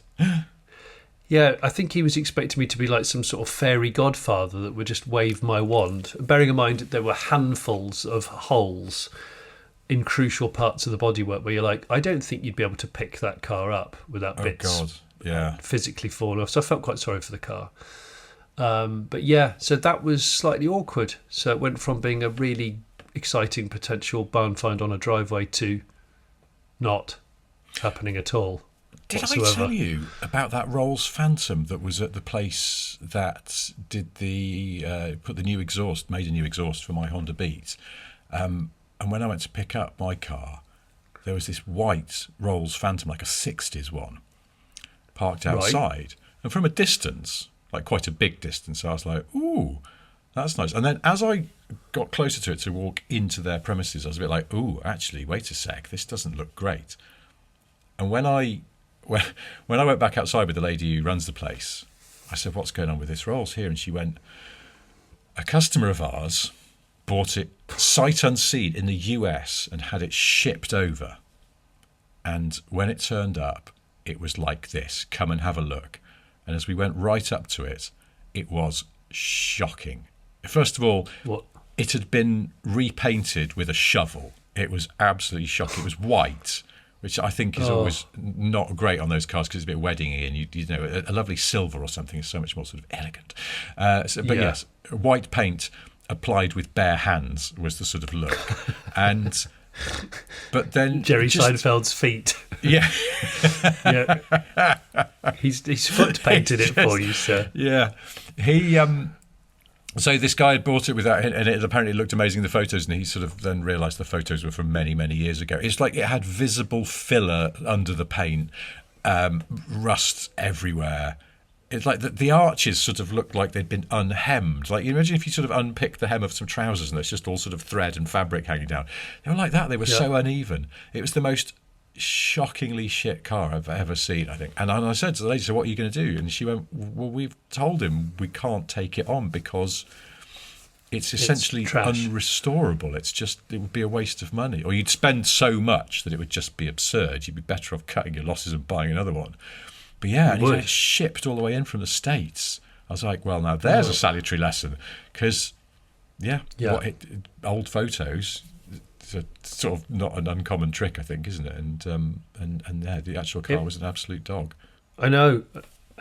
Yeah, I think he was expecting me to be like some sort of fairy godfather that would just wave my wand. Bearing in mind that there were handfuls of holes in crucial parts of the bodywork where you're like, I don't think you'd be able to pick that car up without bits physically falling off. So I felt quite sorry for the car. But yeah, so that was slightly awkward. So it went from being a really exciting potential barn find on a driveway to not happening at all. Did I tell you about that Rolls Phantom that was at the place that did made a new exhaust for my Honda Beat? And when I went to pick up my car, there was this white Rolls Phantom, like a 60s one, parked outside. Right. And from a distance, like quite a big distance, I was like, ooh, that's nice. And then as I got closer to it to walk into their premises, I was a bit like, ooh, actually, wait a sec, this doesn't look great. And when I went back outside with the lady who runs the place, I said, what's going on with this Rolls here? And she went, a customer of ours bought it sight unseen in the US and had it shipped over. And when it turned up, it was like this. Come and have a look. And as we went right up to it, it was shocking. First of all, it had been repainted with a shovel. It was absolutely shocking. It was white, which I think is always not great on those cars because it's a bit wedding-y, and you know, a lovely silver or something is so much more sort of elegant. Yes, white paint applied with bare hands was the sort of look. But then Jerry Seinfeld's feet. Yeah. Yeah. He's foot painted it for you, sir. Yeah. He so this guy had bought it without, and it apparently looked amazing in the photos, and he sort of then realised the photos were from many, many years ago. It's like it had visible filler under the paint, rust everywhere. It's like the arches sort of looked like they'd been unhemmed. Like, you imagine if you sort of unpick the hem of some trousers and it's just all sort of thread and fabric hanging down. They were like that. They were so uneven. It was the most shockingly shit car I've ever seen, I think. And I said to the lady, so what are you going to do? And she went, well, we've told him we can't take it on because it's essentially unrestorable. It would be a waste of money. Or you'd spend so much that it would just be absurd. You'd be better off cutting your losses and buying another one. But yeah, and it's shipped all the way in from the States. I was like, well, now there's a salutary lesson. Because, old photos, it's a sort of not an uncommon trick, I think, isn't it? And the actual car was an absolute dog. I know.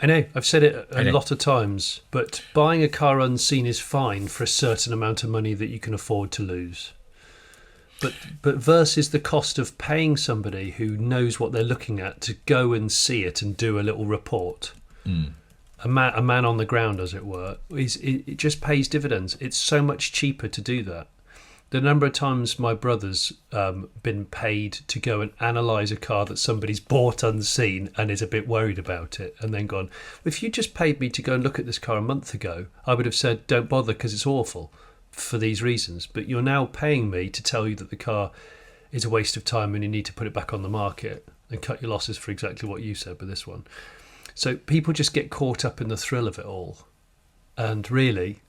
I've said it a lot of times, but buying a car unseen is fine for a certain amount of money that you can afford to lose. But versus the cost of paying somebody who knows what they're looking at to go and see it and do a little report, a man on the ground, as it were, it just pays dividends. It's so much cheaper to do that. the number of times my brother's been paid to go and analyse a car that somebody's bought unseen and is a bit worried about it, and then gone, if you just paid me to go and look at this car a month ago, I would have said don't bother because it's awful for these reasons. But you're now paying me to tell you that the car is a waste of time and you need to put it back on the market and cut your losses for exactly what you said with this one. So people just get caught up in the thrill of it all. And really,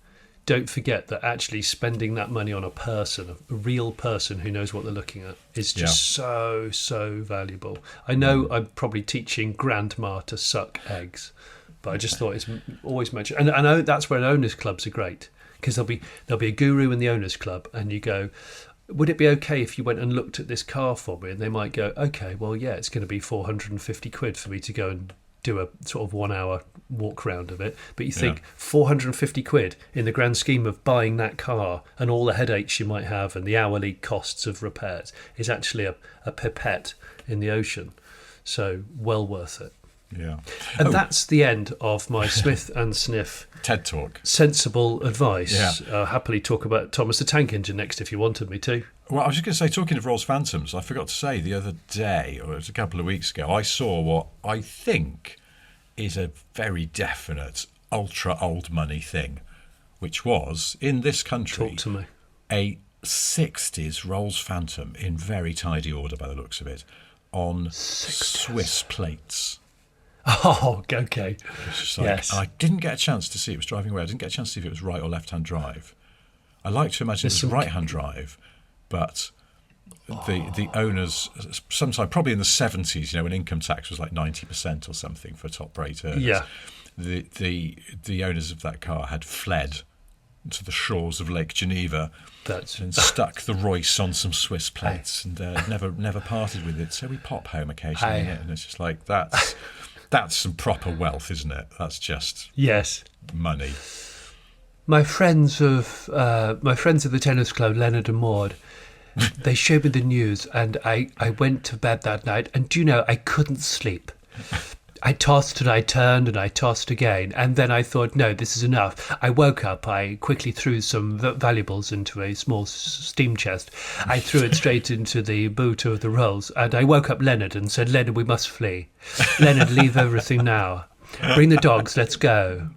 don't forget that actually spending that money on a person, a real person who knows what they're looking at, is just so valuable. I know I'm probably teaching grandma to suck eggs, but I just thought it's always mentioned. And I know that's where owners' clubs are great, because there'll be a guru in the owners' club, and you go, would it be okay if you went and looked at this car for me? And they might go, okay, well, yeah, it's going to be 450 quid for me to go and do a sort of 1 hour walk round of it. But you think 450 quid in the grand scheme of buying that car and all the headaches you might have and the hourly costs of repairs is actually a pipette in the ocean. So well worth it. Yeah. And that's the end of my Smith and Sniff TED Talk. Sensible advice. Yeah. I'll happily talk about Thomas the Tank Engine next if you wanted me to. Well, I was just going to say, talking of Rolls Phantoms, I forgot to say the other day, or it was a couple of weeks ago, I saw what I think is a very definite ultra old money thing, which was, in this country, Talk to me. A 60s Rolls Phantom in very tidy order by the looks of it, on 60s. Swiss plates. Oh, okay. Like, yes. I didn't get a chance to see it was driving away. I didn't get a chance to see if it was right or left-hand drive. I like to imagine it was right-hand drive, but the owners, sometime probably in the 70s, when income tax was like 90% or something for top rate earners, the owners of that car had fled to the shores of Lake Geneva and stuck the Royce on some Swiss plates and never parted with it. So we pop home occasionally in it, and it's just like that's some proper wealth, isn't it? That's just money. My friends of the tennis club, Leonard and Maud, they showed me the news, and I went to bed that night, and do you know, I couldn't sleep. I tossed and I turned and I tossed again, and then I thought, no, this is enough. I woke up, I quickly threw some valuables into a small steam chest. I threw it straight into the boot of the Rolls, and I woke up Leonard and said, Leonard, we must flee. Leonard, leave everything now. Bring the dogs, let's go.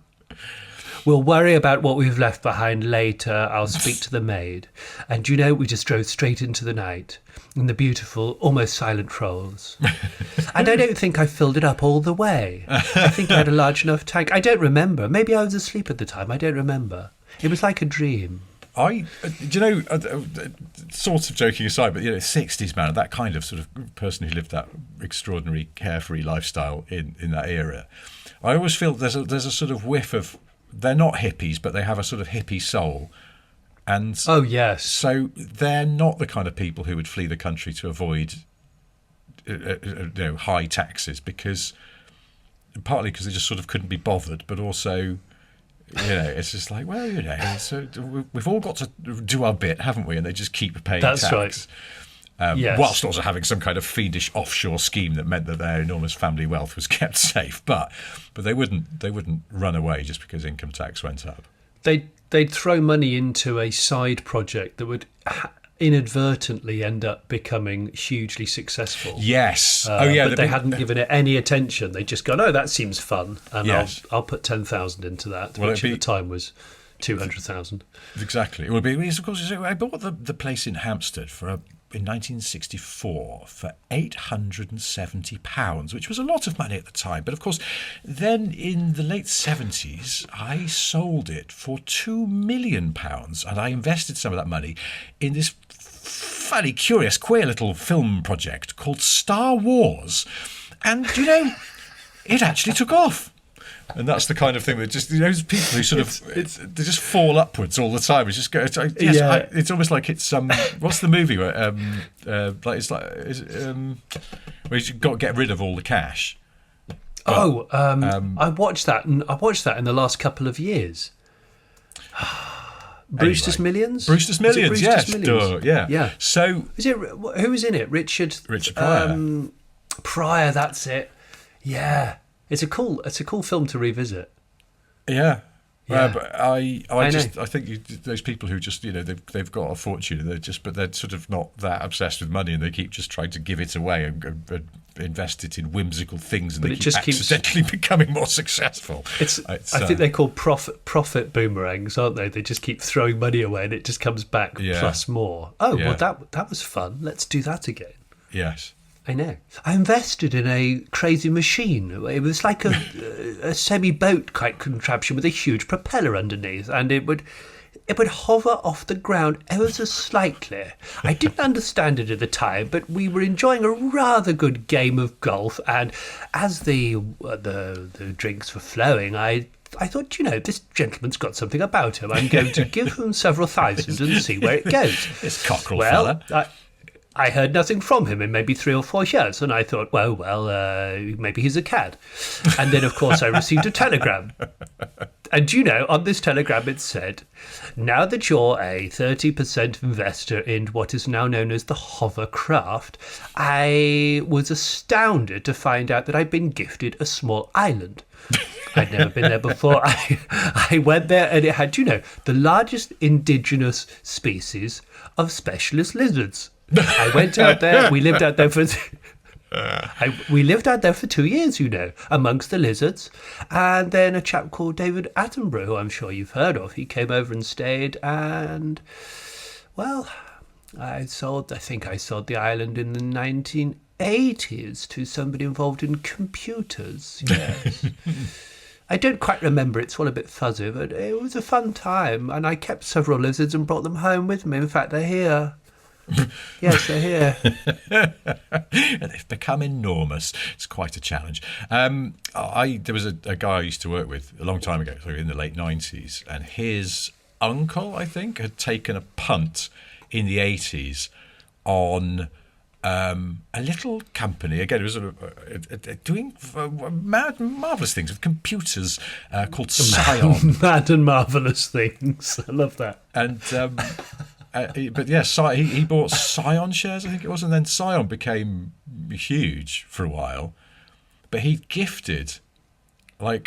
We'll worry about what we've left behind later. I'll speak to the maid. And you know, we just drove straight into the night in the beautiful, almost silent Rolls. And I don't think I filled it up all the way. I think I had a large enough tank. I don't remember. Maybe I was asleep at the time. I don't remember. It was like a dream. Sort of joking aside, but 60s, man, that kind of sort of person who lived that extraordinary carefree lifestyle in that era. I always feel there's a sort of whiff of, they're not hippies, but they have a sort of hippie soul. And oh, yes. So they're not the kind of people who would flee the country to avoid high taxes, partly because they just sort of couldn't be bothered, but also, it's just like, well, so we've all got to do our bit, haven't we? And they just keep paying tax. That's right. Whilst also having some kind of fiendish offshore scheme that meant that their enormous family wealth was kept safe, but they wouldn't run away just because income tax went up. They'd throw money into a side project that would inadvertently end up becoming hugely successful. Yes. But they hadn't given it any attention. They just gone, oh, that seems fun, and I'll put 10,000 into that, which at the time was 200,000. Exactly. It would be, of course. I bought the place in Hampstead in 1964 for £870, which was a lot of money at the time. But of course, then in the late 70s, I sold it for £2 million, and I invested some of that money in this fairly curious, queer little film project called Star Wars. And, it actually took off. And that's the kind of thing that just people who sort of they just fall upwards all the time. It's just it's almost like it's what's the movie where where you've got to get rid of all the cash. I watched that, and I watched that in the last couple of years. Brewster's Millions. Brewster's Millions. Yes. Millions? Yeah. So who was in it? Richard Pryor. Pryor. That's it. Yeah. It's a cool film to revisit. Yeah. Yeah. But I think those people who just they've got a fortune and but they're sort of not that obsessed with money and they keep just trying to give it away and invest it in whimsical things and they keep accidentally becoming more successful. I think they're called profit boomerangs, aren't they? They just keep throwing money away and it just comes back plus more. Oh, well, that was fun. Let's do that again. Yes. I know. I invested in a crazy machine. It was like a semi-boat type contraption with a huge propeller underneath, and it would hover off the ground ever so slightly. I didn't understand it at the time, but we were enjoying a rather good game of golf, and as the drinks were flowing, I thought, this gentleman's got something about him. I'm going to give him several thousand and see where it goes. This cockerel fella. I heard nothing from him in maybe 3 or 4 years, and I thought, well, maybe he's a cad. And then, of course, I received a telegram. And, on this telegram it said, now that you're a 30% investor in what is now known as the hovercraft, I was astounded to find out that I'd been gifted a small island. I'd never been there before. I went there and it had, the largest indigenous species of specialist lizards. I went out there. We lived out there for 2 years, amongst the lizards. And then a chap called David Attenborough, who I'm sure you've heard of, he came over and stayed. And, well, I think I sold the island in the 1980s to somebody involved in computers. Yes. I don't quite remember. It's all a bit fuzzy, but it was a fun time. And I kept several lizards and brought them home with me. In fact, they're here. Yes, they're here. They've become enormous. It's quite a challenge. There was a guy I used to work with a long time ago, so in the late 90s, and his uncle, I think, had taken a punt in the 80s on a little company. Again, it was sort of doing marvellous things with computers called Scion. Mad and marvellous things. I love that. And... but yes, he bought Scion shares, I think it was, and then Scion became huge for a while. But he gifted, as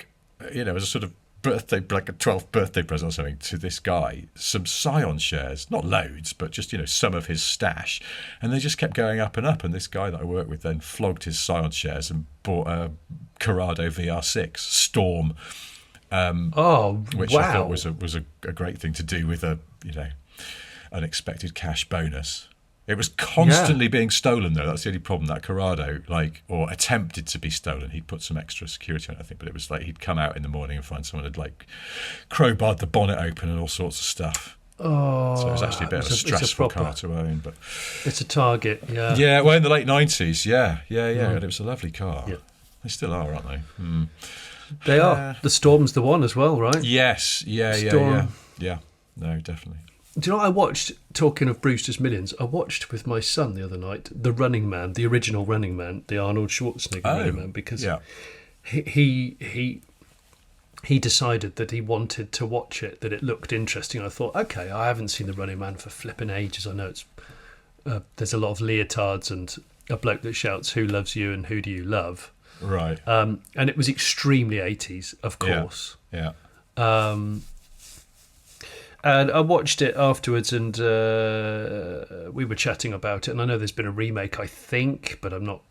a sort of birthday, like a 12th birthday present or something, to this guy, some Scion shares. Not loads, but just, some of his stash. And they just kept going up and up. And this guy that I worked with then flogged his Scion shares and bought a Corrado VR6 Storm. Which I thought was a great thing to do with a, unexpected cash bonus. It was constantly being stolen, though. That's the only problem. That Corrado, or attempted to be stolen. He'd put some extra security on it, I think, but it was like he'd come out in the morning and find someone had crowbarred the bonnet open and all sorts of stuff. So it was actually a bit of a stressful car to own. But it's a target, yeah. Yeah, well, in the late 90s, yeah. And it was a lovely car. Yeah. They still are, aren't they? Mm. They are. The Storm's the one as well, right? Yes, yeah. No, definitely. Do you know what I watched, talking of Brewster's Millions, I watched with my son the other night, the Running Man, the original Running Man, the Arnold Schwarzenegger Running Man, because he decided that he wanted to watch it, that it looked interesting. I thought, okay, I haven't seen the Running Man for flipping ages. I know it's there's a lot of leotards and a bloke that shouts, who loves you and who do you love? Right. And it was extremely 80s, of course. Yeah. And I watched it afterwards, and we were chatting about it. And I know there's been a remake, I think, but I'm not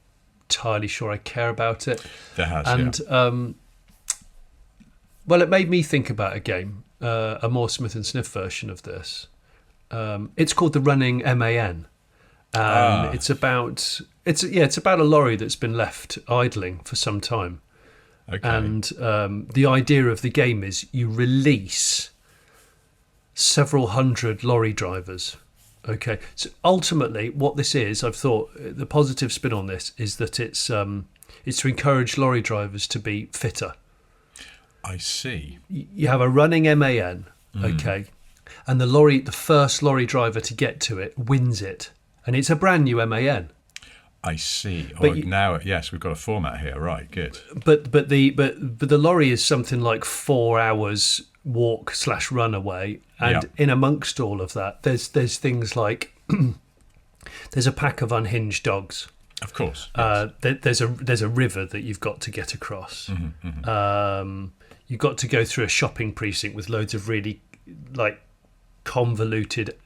entirely sure I care about it. There has, and, well, it made me think about a game, a more Smith and Sniff version of this. It's called the Running M.A.N. It's about a lorry that's been left idling for some time. Okay. And the idea of the game is you release several hundred lorry drivers. Okay, so ultimately what this is, I've thought the positive spin on this is that it's to encourage lorry drivers to be fitter. I see. You have a Running M.A.N, okay, and the first lorry driver to get to it wins it, and it's a brand new M.A.N. I see. Yes, we've got a format here. Right, good. But the lorry is something like 4 hours walk/run away, and in amongst all of that, there's things like there's a pack of unhinged dogs. Of course. Yes. There's a river that you've got to get across. you've got to go through a shopping precinct with loads of really like convoluted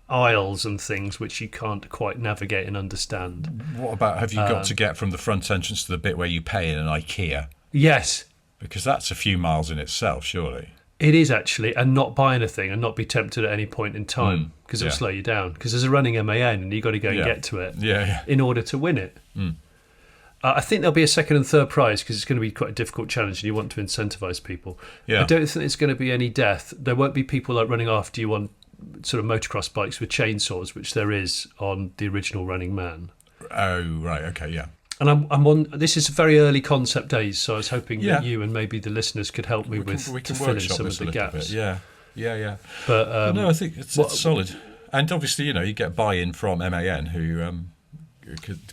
aisles and things which you can't quite navigate and understand. What about, have you got to get from the front entrance to the bit where you pay in an IKEA? Yes. Because that's a few miles in itself, surely. It is actually, and not buy anything and not be tempted at any point in time because it'll slow you down. Because there's a running M.A.N. and you've got to go and get to it in order to win it. I think there'll be a second and third prize because it's going to be quite a difficult challenge and you want to incentivise people. I don't think there's going to be any death. There won't be people like running after you on sort of motocross bikes with chainsaws, which there is on the original Running Man. Oh, right, okay, yeah. And I'm on. This is very early concept days, so I was hoping that you and maybe the listeners could help me to fill in some of the gaps. Bit. Yeah. But no, I think it's solid. And obviously, you get buy-in from M.A.N. who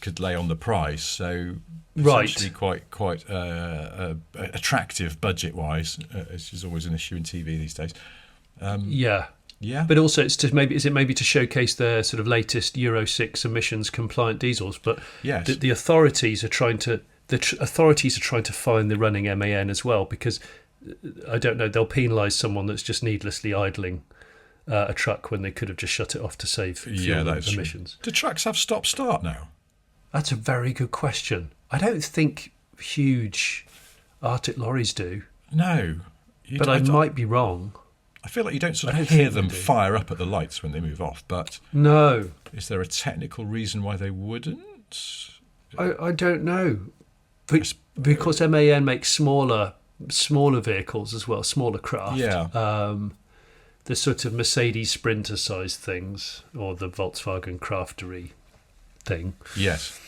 could lay on the price, so essentially quite attractive budget-wise, which is always an issue in TV these days. Yeah, but also it's to maybe to showcase their sort of latest Euro 6 emissions compliant diesels. But the authorities are trying to find the running M.A.N. as well, because I don't know, they'll penalise someone that's just needlessly idling a truck when they could have just shut it off to save fuel emissions. True. Do trucks have stop-start now? That's a very good question. I don't think huge Arctic lorries do. No, but I might be wrong. I feel like you don't sort of hear them fire up at the lights when they move off, but no. Is there a technical reason why they wouldn't? I don't know. Because M.A.N. makes smaller vehicles as well, smaller craft. Yeah. The sort of Mercedes Sprinter size things, or the Volkswagen Craftery thing. Yes.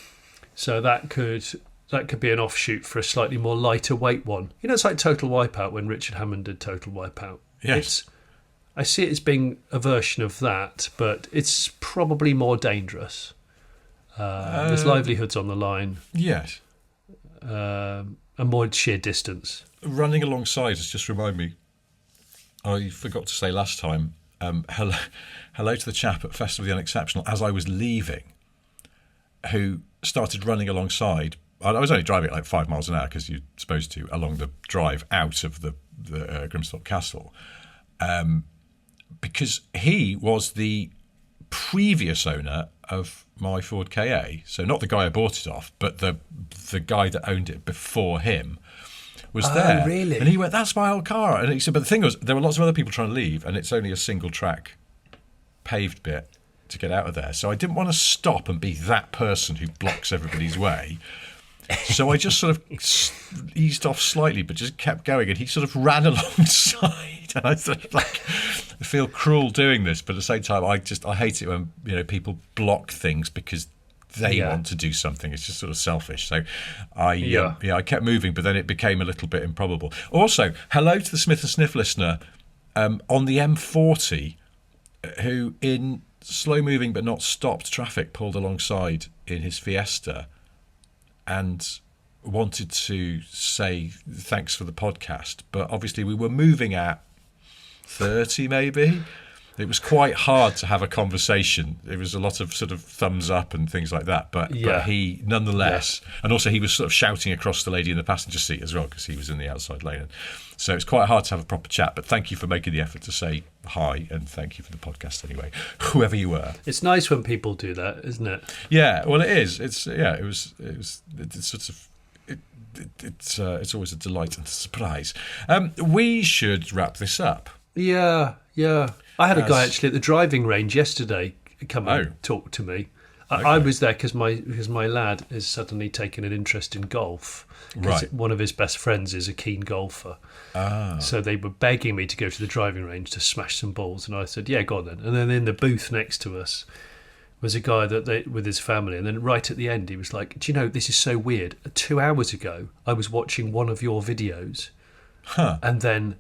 So that could be an offshoot for a slightly more lighter weight one. It's like Total Wipeout when Richard Hammond did Total Wipeout. Yes. I see it as being a version of that, but it's probably more dangerous. There's livelihoods on the line. Yes. And more sheer distance. Running alongside has just reminded me, I forgot to say last time, hello to the chap at Festival of the Unexceptional as I was leaving, who started running alongside. I was only driving at like 5 miles an hour because you're supposed to along the drive out of the Grimsthorpe Castle, because he was the previous owner of my Ford KA. So not the guy I bought it off, but the guy that owned it before him was there. Really? And he went, "That's my old car." And he said, but the thing was, there were lots of other people trying to leave, and it's only a single track paved bit to get out of there. So I didn't want to stop and be that person who blocks everybody's way. So I just sort of eased off slightly, but just kept going, and he sort of ran alongside. And I sort of I feel cruel doing this, but at the same time, I hate it when people block things because they want to do something. It's just sort of selfish. So I kept moving, but then it became a little bit improbable. Also, hello to the Smith and Sniff listener on the M40, who in slow moving but not stopped traffic pulled alongside in his Fiesta and wanted to say thanks for the podcast, but obviously we were moving at 30 maybe. It was quite hard to have a conversation. It was a lot of sort of thumbs up and things like that, but he nonetheless, and also he was sort of shouting across the lady in the passenger seat as well because he was in the outside lane. So it's quite hard to have a proper chat, but thank you for making the effort to say hi, and thank you for the podcast anyway, whoever you were. It's nice when people do that, isn't it? Yeah, well, it is. It's always a delight and a surprise. We should wrap this up. Yeah. I had a guy actually at the driving range yesterday come and talk to me. Okay. I was there because my lad has suddenly taken an interest in golf. Right. One of his best friends is a keen golfer. So they were begging me to go to the driving range to smash some balls, and I said, "Yeah, go on then." And then in the booth next to us was a guy with his family, and then right at the end he was like, "Do you know, this is so weird. 2 hours ago I was watching one of your videos, and then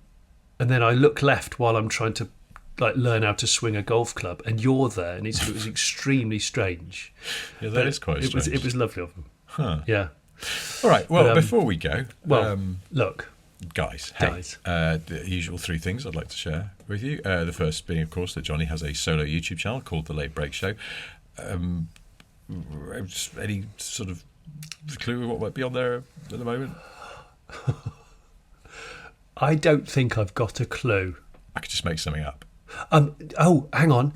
I look left while I'm trying to learn how to swing a golf club, and you're there." And he said it was extremely strange. Yeah, that is quite strange. It was lovely of him. Yeah. All right. Well, before we go, look, guys, the usual 3 things I'd like to share with you. The first being, of course, that Jonny has a solo YouTube channel called The Late Break Show. Any sort of clue what might be on there at the moment? I don't think I've got a clue. I could just make something up. Oh, hang on.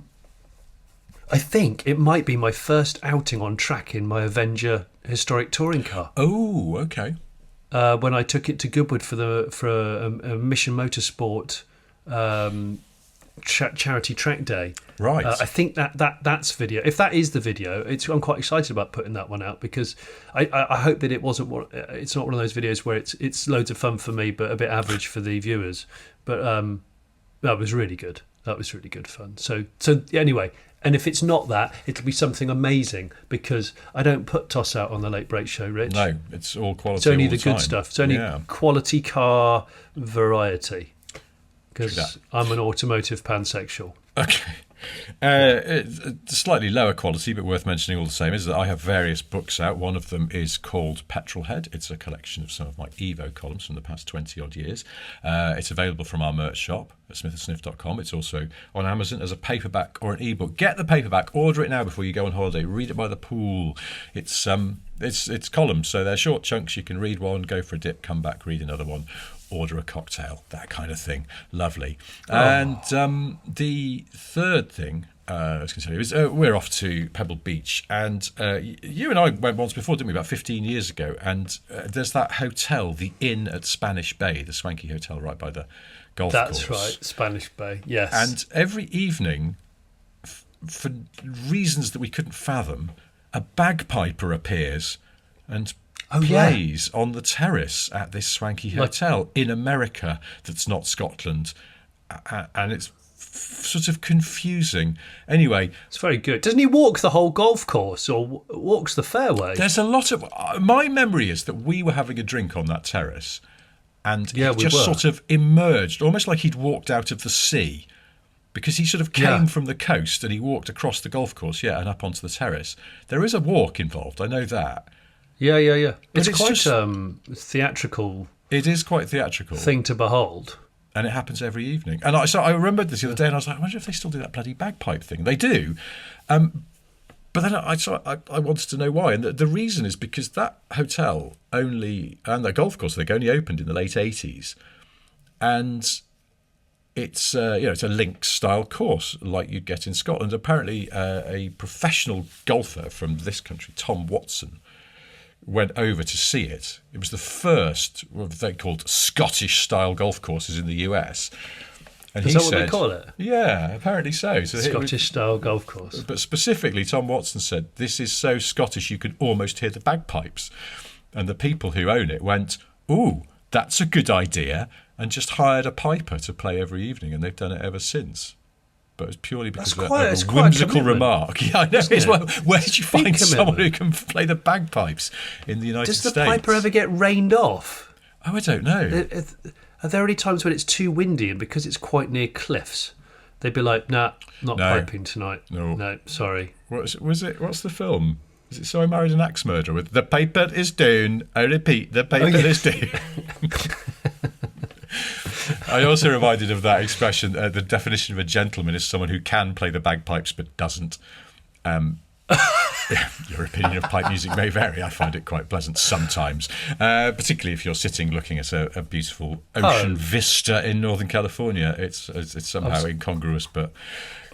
I think it might be my first outing on track in my Avenger historic touring car. Oh, okay. When I took it to Goodwood for a Mission Motorsport charity track day. Right. I think that's video. If that is the video, I'm quite excited about putting that one out, because I hope that it's not one of those videos where it's loads of fun for me but a bit average for the viewers. But that was really good. That was really good fun. So anyway, and if it's not that, it'll be something amazing, because I don't put toss out on the Late Break Show, Rich. No, it's all quality. It's only all the good time. stuff. It's only quality car variety, because I'm an automotive pansexual. Okay. Slightly lower quality, but worth mentioning all the same, is that I have various books out. One of them is called Petrolhead. It's a collection of some of my Evo columns from the past 20-odd years. It's available from our merch shop at smithandsniff.com. It's also on Amazon as a paperback or an ebook. Get the paperback. Order it now before you go on holiday. Read it by the pool. It's columns, so they're short chunks. You can read one, go for a dip, come back, read another one, order a cocktail, that kind of thing. Lovely. And the third thing I was going to tell you is we're off to Pebble Beach, and you and I went once before, didn't we, about 15 years ago, and there's that hotel, the Inn at Spanish Bay, the swanky hotel right by the golf course. That's right, Spanish Bay, yes. And every evening, for reasons that we couldn't fathom, a bagpiper appears and plays on the terrace at this swanky hotel in America that's not Scotland, and it's sort of confusing. Anyway, it's very good. Doesn't he walk the whole golf course, or walks the fairway? There's a lot of my memory is that we were having a drink on that terrace, and he just sort of emerged, almost like he'd walked out of the sea, because he sort of came from the coast and he walked across the golf course, and up onto the terrace. There is a walk involved, I know that. Yeah. But it's quite theatrical. It is quite theatrical thing to behold. And it happens every evening. And I remembered this the other day, and I was like, I wonder if they still do that bloody bagpipe thing. They do. But then I wanted to know why. And the reason is because that hotel and the golf course, they only opened in the late 80s. And it's it's a links style course like you'd get in Scotland. Apparently a professional golfer from this country, Tom Watson, went over to see it. It was the first, what they called Scottish-style golf courses in the US. And is that what they call it? Yeah, apparently so. Scottish-style golf course. But specifically, Tom Watson said, this is so Scottish you could almost hear the bagpipes. And the people who own it went, ooh, that's a good idea, and just hired a piper to play every evening, and they've done it ever since. But it was purely because of a whimsical remark. Yeah, I know. Where did you find someone who can play the bagpipes in the United States? Does the piper ever get rained off? Oh, I don't know. Are there any times when it's too windy, and because it's quite near cliffs, they'd be like, nah, not piping tonight. No, sorry. What's the film? Is it So I Married an Axe Murderer with the paper is down? I repeat, the paper is down. I also reminded of that expression, the definition of a gentleman is someone who can play the bagpipes but doesn't. Your opinion of pipe music may vary. I find it quite pleasant sometimes, particularly if you're sitting looking at a beautiful ocean vista in Northern California. It's somehow incongruous, but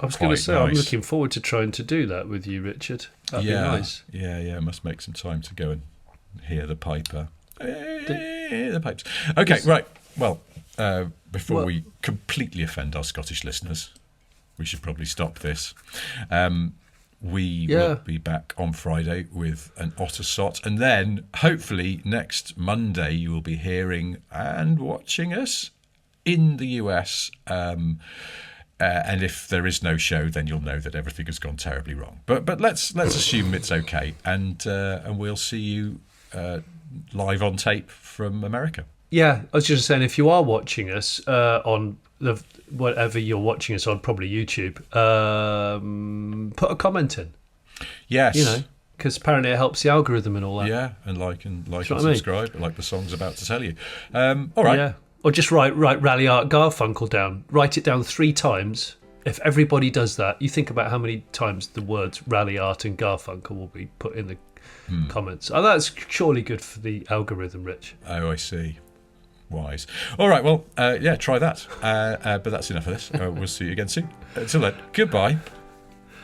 I was going to say, nice. I'm looking forward to trying to do that with you, Richard. That'd be nice. Yeah, must make some time to go and hear the piper. The pipes. Okay, right. Well, before we completely offend our Scottish listeners, we should probably stop this. We will be back on Friday with an otter sot, and then hopefully next Monday you will be hearing and watching us in the US. And if there is no show, then you'll know that everything has gone terribly wrong. But let's assume it's okay, and we'll see you live on tape from America. Yeah, I was just saying, if you are watching us on whatever you're watching us on, probably YouTube, put a comment in. Yes. Because apparently it helps the algorithm and all that. Yeah, and like and subscribe, like the song's about to tell you. All right. Yeah. Or just write Rally Art Garfunkel down. Write it down 3 times. If everybody does that, you think about how many times the words Rally Art and Garfunkel will be put in the comments. Oh, that's surely good for the algorithm, Rich. Oh, I see. wise. All right, well, try that. But that's enough of this. We'll see you again soon. Until then, goodbye.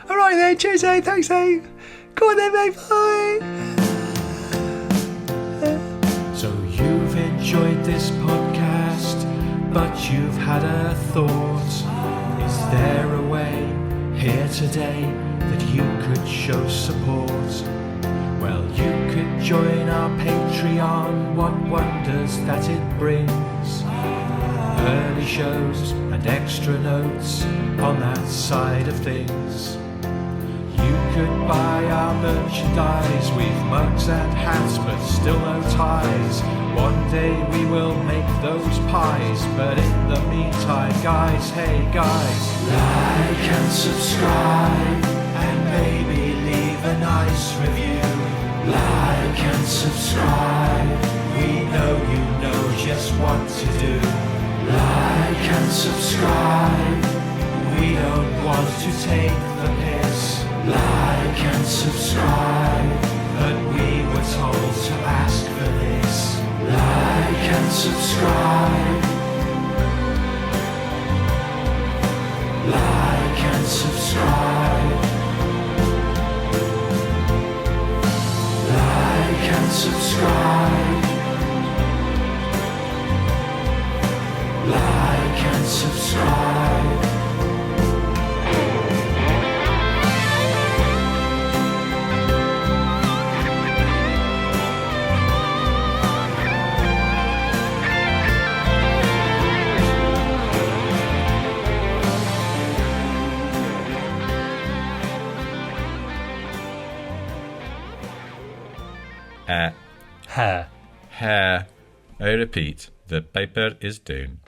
All right then, cheers, thanks, Go on then, mate, bye. So you've enjoyed this podcast, but you've had a thought. Is there a way here today that you could show support? Well, you could join our Patreon, what wonders that it brings. Early shows and extra notes on that side of things. You could buy our merchandise with mugs and hats, but still no ties. One day we will make those pies, but in the meantime, guys, hey guys, like and subscribe, and maybe leave a nice review. Like and subscribe, we know you know just what to do. Like and subscribe, we don't want to take the piss. Like and subscribe, but we were told to ask for this. Like and subscribe. Like and subscribe. Like and subscribe. Like and subscribe. Hair. Hair. I repeat, the paper is down.